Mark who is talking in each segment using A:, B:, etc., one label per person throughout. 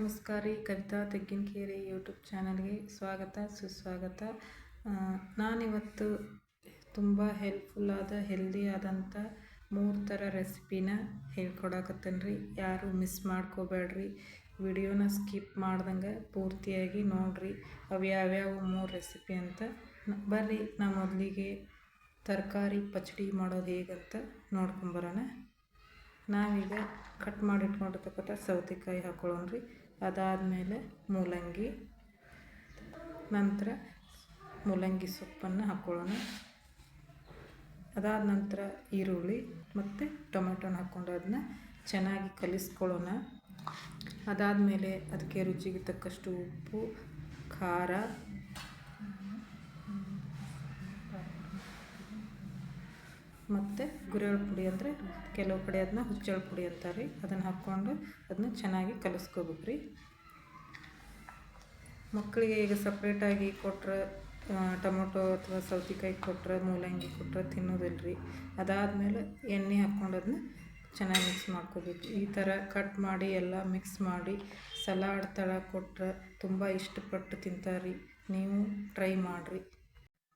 A: ನಮಸ್ಕಾರ ರೀ. ಕವಿತಾ ತೆಗ್ಗಿನಕೇರಿ ಯೂಟ್ಯೂಬ್ ಚಾನಲ್ಗೆ ಸ್ವಾಗತ ಸುಸ್ವಾಗತ. ನಾನಿವತ್ತು ತುಂಬ ಹೆಲ್ಪ್ಫುಲ್ಲಾದ ಹೆಲ್ದಿ ಆದಂಥ 3 ಥರ ರೆಸಿಪಿನ ಹೇಳ್ಕೊಡಕತ್ತೇನೆ ರೀ. ಯಾರು ಮಿಸ್ ಮಾಡ್ಕೋಬೇಡ್ರಿ, ವಿಡಿಯೋನ ಸ್ಕಿಪ್ ಮಾಡ್ದಂಗೆ ಪೂರ್ತಿಯಾಗಿ ನೋಡಿರಿ ಅವು ಯಾವ್ಯಾವ 3 ರೆಸಿಪಿ ಅಂತ. ಬರ್ರಿ ನಾ ಮೊದಲಿಗೆ ತರಕಾರಿ ಪಚಡಿ ಮಾಡೋದು ಹೇಗಂತ ನೋಡ್ಕೊಂಬರೋಣ. ನಾವೀಗ ಕಟ್ ಮಾಡಿ ಇಟ್ಕೊಂಡಿರ್ತಕ್ಕಂಥ ಸೌತೆಕಾಯಿ ಹಾಕೊಳ್ಳೋಣ ರೀ. ಅದಾದಮೇಲೆ ಮೂಲಂಗಿ, ನಂತರ ಮೂಲಂಗಿ ಸೊಪ್ಪನ್ನು ಹಾಕ್ಕೊಳ್ಳೋಣ. ಅದಾದ ನಂತರ ಈರುಳ್ಳಿ ಮತ್ತು ಟೊಮೆಟೊನ ಹಾಕ್ಕೊಂಡು ಅದನ್ನ ಚೆನ್ನಾಗಿ ಕಲಿಸ್ಕೊಳ್ಳೋಣ. ಅದಾದಮೇಲೆ ಅದಕ್ಕೆ ರುಚಿಗೆ ತಕ್ಕಷ್ಟು ಉಪ್ಪು, ಖಾರ, ಮತ್ತು ಗುರೆಳ್ಳು ಪುಡಿ, ಅಂದರೆ ಕೆಲವು ಕಡೆ ಅದನ್ನ ಹುಚ್ಚೆಳ್ಳು ಪುಡಿ ಅಂತಾರೆ. ಅದನ್ನು ಹಾಕ್ಕೊಂಡು ಅದನ್ನ ಚೆನ್ನಾಗಿ ಕಲಿಸ್ಕೋಬೇಕು ರೀ. ಮಕ್ಕಳಿಗೆ ಈಗ ಸಪ್ರೇಟಾಗಿ ಕೊಟ್ಟರೆ ಟೊಮೊಟೊ ಅಥವಾ ಸೌತೆಕಾಯಿ ಕೊಟ್ಟರೆ, ಮೂಲಂಗಿ ಕೊಟ್ಟರೆ ತಿನ್ನೋದಿಲ್ಲ ರೀ. ಅದಾದಮೇಲೆ ಎಣ್ಣೆ ಹಾಕ್ಕೊಂಡು ಅದನ್ನ ಚೆನ್ನಾಗಿ ಮಿಕ್ಸ್ ಮಾಡ್ಕೋಬೇಕು. ಈ ಥರ ಕಟ್ ಮಾಡಿ ಎಲ್ಲ ಮಿಕ್ಸ್ ಮಾಡಿ ಸಲಾಡ್ ಥರ ಕೊಟ್ಟರೆ ತುಂಬ ಇಷ್ಟಪಟ್ಟು ತಿಂತಾರೆ. ನೀವು ಟ್ರೈ ಮಾಡಿರಿ.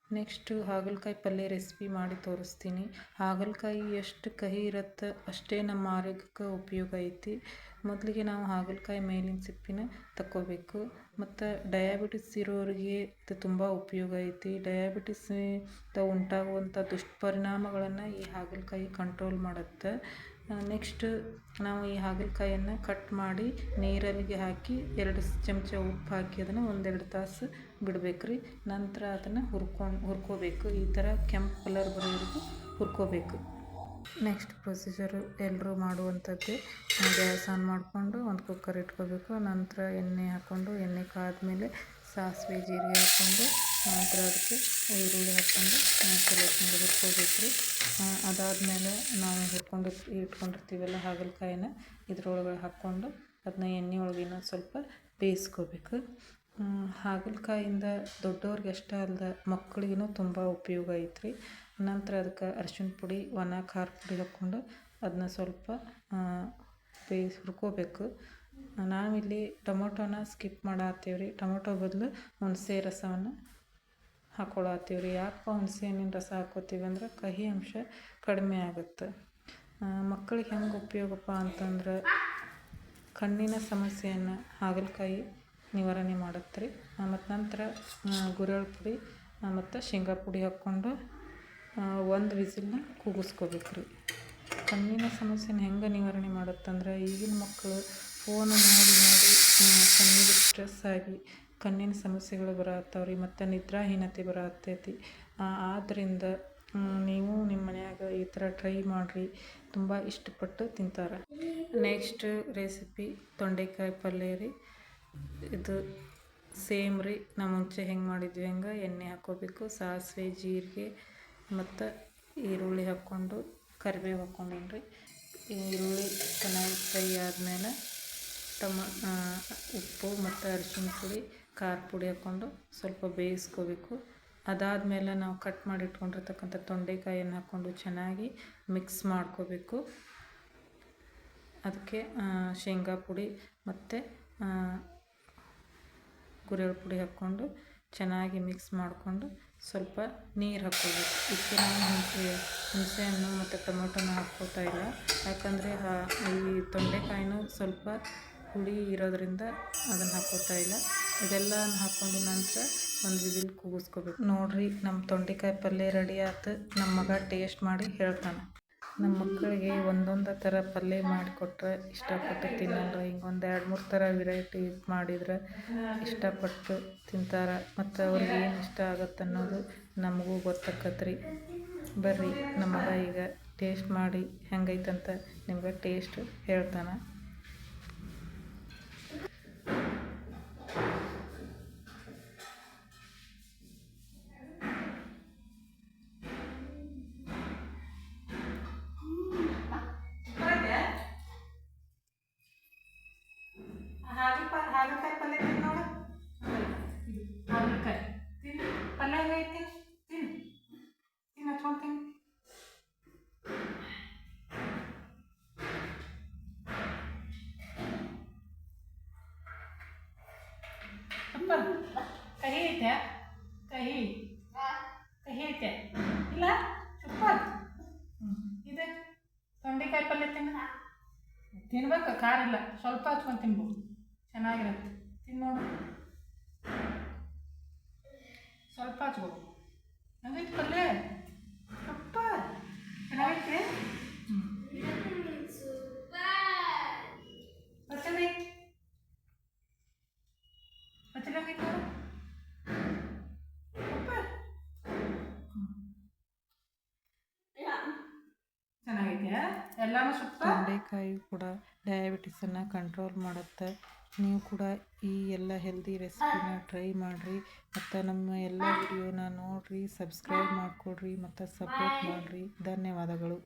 A: ನೆಕ್ಸ್ಟು ಹಾಗಲಕಾಯಿ ಪಲ್ಯ ರೆಸಿಪಿ ಮಾಡಿ ತೋರಿಸ್ತೀನಿ. ಹಾಗಲಕಾಯಿ ಎಷ್ಟು ಕಹಿ ಇರುತ್ತೆ ಅಷ್ಟೇ ನಮ್ಮ ಆರೋಗ್ಯಕ್ಕೆ ಉಪಯೋಗ ಐತಿ. ಮೊದಲಿಗೆ ನಾವು ಹಾಗಲಕಾಯಿ ಮೇಲಿನ ಸಿಪ್ಪಿನ ತಕ್ಕೋಬೇಕು. ಮತ್ತು ಡಯಾಬಿಟಿಸ್ ಇರೋರಿಗೆ ಇದು ತುಂಬ ಉಪಯೋಗ ಐತಿ. ಡಯಾಬಿಟಿಸ್ನಿಂದ ಉಂಟಾಗುವಂಥ ದುಷ್ಪರಿಣಾಮಗಳನ್ನು ಈ ಹಾಗಲಕಾಯಿ ಕಂಟ್ರೋಲ್ ಮಾಡುತ್ತೆ. ನೆಕ್ಸ್ಟ್ ನಾವು ಈ ಹಾಗಲಕಾಯನ್ನು ಕಟ್ ಮಾಡಿ ನೀರಿಗೆ ಹಾಕಿ 2 ಚಮಚ ಉಪ್ಪು ಹಾಕಿ ಅದನ್ನು 1-2 ತಾಸು ಬಿಡಬೇಕು ರೀ. ನಂತರ ಅದನ್ನು ಹುರ್ಕೋಬೇಕು. ಈ ಥರ ಕೆಂಪು ಕಲರ್ ಬರೋವರೆಗೂ ಹುರ್ಕೋಬೇಕು. ನೆಕ್ಸ್ಟ್ ಪ್ರೊಸೀಜರು ಎಲ್ಲರೂ ಮಾಡುವಂಥದ್ದೇ. ಗ್ಯಾಸ್ ಆನ್ ಮಾಡಿಕೊಂಡು ಒಂದು ಕುಕ್ಕರ್ ಇಟ್ಕೋಬೇಕು. ನಂತರ ಎಣ್ಣೆ ಹಾಕ್ಕೊಂಡು ಎಣ್ಣೆ ಕಾದ್ಮೇಲೆ ಸಾಸಿವೆ ಜೀರಿಗೆ ಹಾಕ್ಕೊಂಡು ನಂತರ ಅದಕ್ಕೆ ಈರುಳ್ಳಿ ಹಾಕ್ಕೊಂಡು ಚಲೋತ್ನಾಗ ಹುರ್ಕೋಬೇಕು ರೀ. ಅದಾದಮೇಲೆ ನಾವು ಇಟ್ಕೊಂಡಿರ್ತೀವಲ್ಲ ಹಾಗಲಕಾಯಿನ ಇದ್ರೊಳಗೆ ಹಾಕ್ಕೊಂಡು ಅದನ್ನ ಎಣ್ಣೆ ಒಳಗೆ ಇನ್ನೊಂದು ಸ್ವಲ್ಪ ಬೇಯಿಸ್ಕೋಬೇಕು. ಹಾಗಲಕಾಯಿಂದ ದೊಡ್ಡವ್ರಿಗೆ ಅಷ್ಟೇ ಅಲ್ಲದೆ ಮಕ್ಕಳಿಗೂ ತುಂಬ ಉಪಯೋಗ ಐತ್ರಿ. ನಂತರ ಅದಕ್ಕೆ ಅರಿಶಿಣ ಪುಡಿ, ಒಣ ಖಾರ ಪುಡಿ ಹಾಕ್ಕೊಂಡು ಅದನ್ನ ಸ್ವಲ್ಪ ಹುರ್ಕೋಬೇಕು. ನಾವಿಲ್ಲಿ ಟೊಮೊಟೊನ ಸ್ಕಿಪ್ ಮಾಡತ್ತೀವಿ ರೀ. ಟೊಮೊಟೊ ಬದಲು ಹುಣಸೆ ರಸವನ್ನು ಹಾಕ್ಕೊಳತ್ತೀವಿ ರೀ. ಯಾಕಪ್ಪ ಹುಣಸೆ ಹಣ್ಣಿನ ರಸ ಹಾಕ್ಕೋತೀವಿ ಅಂದ್ರೆ ಕಹಿ ಅಂಶ ಕಡಿಮೆ ಆಗುತ್ತೆ. ಮಕ್ಕಳಿಗೆ ಹೆಂಗೆ ಉಪಯೋಗಪ್ಪ ಅಂತಂದ್ರೆ ಕಣ್ಣಿನ ಸಮಸ್ಯೆಯನ್ನು ಹಾಗಲಕಾಯಿ ನಿವಾರಣೆ ಮಾಡುತ್ತೆ ರೀ. ಮತ್ತು ನಂತರ ಗುರೆಳ್ಳು ಪುಡಿ ಮತ್ತು ಶೇಂಗಾ ಪುಡಿ ಹಾಕ್ಕೊಂಡು 1 ವಿಸಿಲ್ನ ಕೂಗಿಸ್ಕೋಬೇಕು ರೀ. ಕಣ್ಣಿನ ಸಮಸ್ಯೆನ ಹೆಂಗೆ ನಿವಾರಣೆ ಮಾಡುತ್ತಂದ್ರೆ ಈಗಿನ ಮಕ್ಕಳು ಫೋನು ನೋಡಿ ಕಣ್ಣಿಗೆ ಸ್ಟ್ರೆಸ್ ಆಗಿ ಕಣ್ಣಿನ ಸಮಸ್ಯೆಗಳು ಬರತ್ತವ ರೀ. ಮತ್ತು ನಿದ್ರಾಹೀನತೆ ಬರತ್ತೈತಿ. ಆದ್ದರಿಂದ ನೀವು ನಿಮ್ಮ ಮನ್ಯಾಗ ಈ ಥರ ಟ್ರೈ ಮಾಡಿರಿ, ತುಂಬ ಇಷ್ಟಪಟ್ಟು ತಿಂತಾರೆ. ನೆಕ್ಸ್ಟ್ ರೆಸಿಪಿ ತೊಂಡೆಕಾಯಿ ಪಲ್ಯ ರೀ. ಇದು ಸೇಮ್ ರೀ, ನಾವು ಮುಂಚೆ ಹೆಂಗೆ ಮಾಡಿದ್ವಿ ಹಂಗೆ ಎಣ್ಣೆ ಹಾಕ್ಕೋಬೇಕು. ಸಾಸಿವೆ, ಜೀರಿಗೆ ಮತ್ತು ಈರುಳ್ಳಿ ಹಾಕ್ಕೊಂಡು ಕರಿಬೇವು ಹಾಕ್ಕೊಂಡೇನಿ ರೀ. ಈರುಳ್ಳಿ ಚೆನ್ನಾಗಿ ಫ್ರೈ ಆದಮೇಲೆ ಉಪ್ಪು ಮತ್ತು ಅರಿಶಿಣ ಪುಡಿ, ಖಾರ ಪುಡಿ ಹಾಕ್ಕೊಂಡು ಸ್ವಲ್ಪ ಬೇಯಿಸ್ಕೋಬೇಕು. ಅದಾದಮೇಲೆ ನಾವು ಕಟ್ ಮಾಡಿ ಇಟ್ಕೊಂಡಿರ್ತಕ್ಕಂಥ ತೊಂಡೆಕಾಯನ್ನು ಹಾಕ್ಕೊಂಡು ಚೆನ್ನಾಗಿ ಮಿಕ್ಸ್ ಮಾಡ್ಕೋಬೇಕು. ಅದಕ್ಕೆ ಶೇಂಗಾ ಪುಡಿ ಮತ್ತು ಗುರೆಳ್ಳು ಪುಡಿ ಹಾಕ್ಕೊಂಡು ಚೆನ್ನಾಗಿ ಮಿಕ್ಸ್ ಮಾಡಿಕೊಂಡು ಸ್ವಲ್ಪ ನೀರು ಹಾಕ್ಕೋಬೇಕು. ಇದಕ್ಕೆ ನಾವು ಹುಣಸೆ ಹಣ್ಣು ಮತ್ತು ಟೊಮೊಟೊನ ಹಾಕ್ಕೋತಾ ಇಲ್ಲ, ಯಾಕಂದರೆ ಈ ತೊಂಡೆಕಾಯಿನೂ ಸ್ವಲ್ಪ ಹುಳಿ ಇರೋದ್ರಿಂದ ಅದನ್ನು ಹಾಕ್ಕೋತಾ ಇಲ್ಲ. ಇದೆಲ್ಲ ಹಾಕ್ಕೊಂಡು ನಂತರ 1 ವಿಸಿಲ್ ಕೂಗಿಸ್ಕೋಬೇಕು. ನೋಡಿರಿ, ನಮ್ಮ ತೊಂಡೆಕಾಯಿ ಪಲ್ಯ ರೆಡಿ ಆಯ್ತು. ನಮ್ಮ ಮಗ ಟೇಸ್ಟ್ ಮಾಡಿ ಹೇಳ್ತಾನೆ. ನಮ್ಮ ಮಕ್ಕಳಿಗೆ ಒಂದೊಂದು ಥರ ಪಲ್ಯ ಮಾಡಿಕೊಟ್ರೆ ಇಷ್ಟಪಟ್ಟು ತಿನ್ನಲ್ಲ. ಹಿಂಗೆ 1-2-3 ಥರ ವೆರೈಟಿ ಮಾಡಿದ್ರೆ ಇಷ್ಟಪಟ್ಟು ತಿಂತಾರೆ. ಮತ್ತು ಅವ್ರಿಗೆ ಏನು ಇಷ್ಟ ಆಗುತ್ತೆ ಅನ್ನೋದು ನಮಗೂ ಗೊತ್ತಾಕತ್ರಿ. ಬರ್ರಿ, ನಮ್ಮ ಮಗ ಈಗ ಟೇಸ್ಟ್ ಮಾಡಿ ಹೆಂಗೈತಂತ ನಿಮ್ಗೆ ಟೇಸ್ಟ್ ಹೇಳ್ತಾನೆ. ಹಾಗಲಕಾಯಿ ಪಲ್ಯ ತಿನ್ನು ನೋಡು. ಹಾಗಲಕಾಯಿ ತಿನ್ನು, ಪಲ್ಯ ಐತಿ, ತಿನ್ನು ಹಚ್ಕೊಂಡು ತಿನ್ನು. ಸೂಪರ್. ಕಹಿ ಐತೆ ಕಹಿ ಕಹಿ ಐತೆ ಇಲ್ಲ ಸೂಪರ್. ಇದು ತೊಂಡೆಕಾಯಿ ಪಲ್ಯ ತಿನ್ಬೇಕು, ಖಾರ ಇಲ್ಲ, ಸ್ವಲ್ಪ ಹಚ್ಕೊಂಡು ತಿನ್ಬೋದು, ಚೆನ್ನಾಗಿರುತ್ತೆ. ತಿನ್ನೋಡು, ಸ್ವಲ್ಪ ಹಚ್ಬೋದು. ಹಂಗೈತೆ ಪಲ್ಯ ಸೂಪರ್, ಚೆನ್ನಾಗೈತೆ. ಪಚಡಿ ಪಚಡಿ ಹಂಗೈತೆ ಸೂಪರ್, ಚೆನ್ನಾಗೈತೆ ಎಲ್ಲಾನು ಸೂಪರ್. ತೊಂಡೆಕಾಯಿ ಕೂಡ ಡಯಾಬಿಟಿಸನ್ನು ಕಂಟ್ರೋಲ್ ಮಾಡುತ್ತೆ. ನೀವು ಕೂಡ ಈ ಎಲ್ಲ ಹೆಲ್ದಿ ರೆಸಿಪಿನ ಟ್ರೈ ಮಾಡಿರಿ ಮತ್ತು ನಮ್ಮ ಎಲ್ಲ ವಿಡಿಯೋನ ನೋಡಿರಿ, ಸಬ್ಸ್ಕ್ರೈಬ್ ಮಾಡಿಕೊಡ್ರಿ ಮತ್ತು ಸಪೋರ್ಟ್ ಮಾಡಿರಿ. ಧನ್ಯವಾದಗಳು.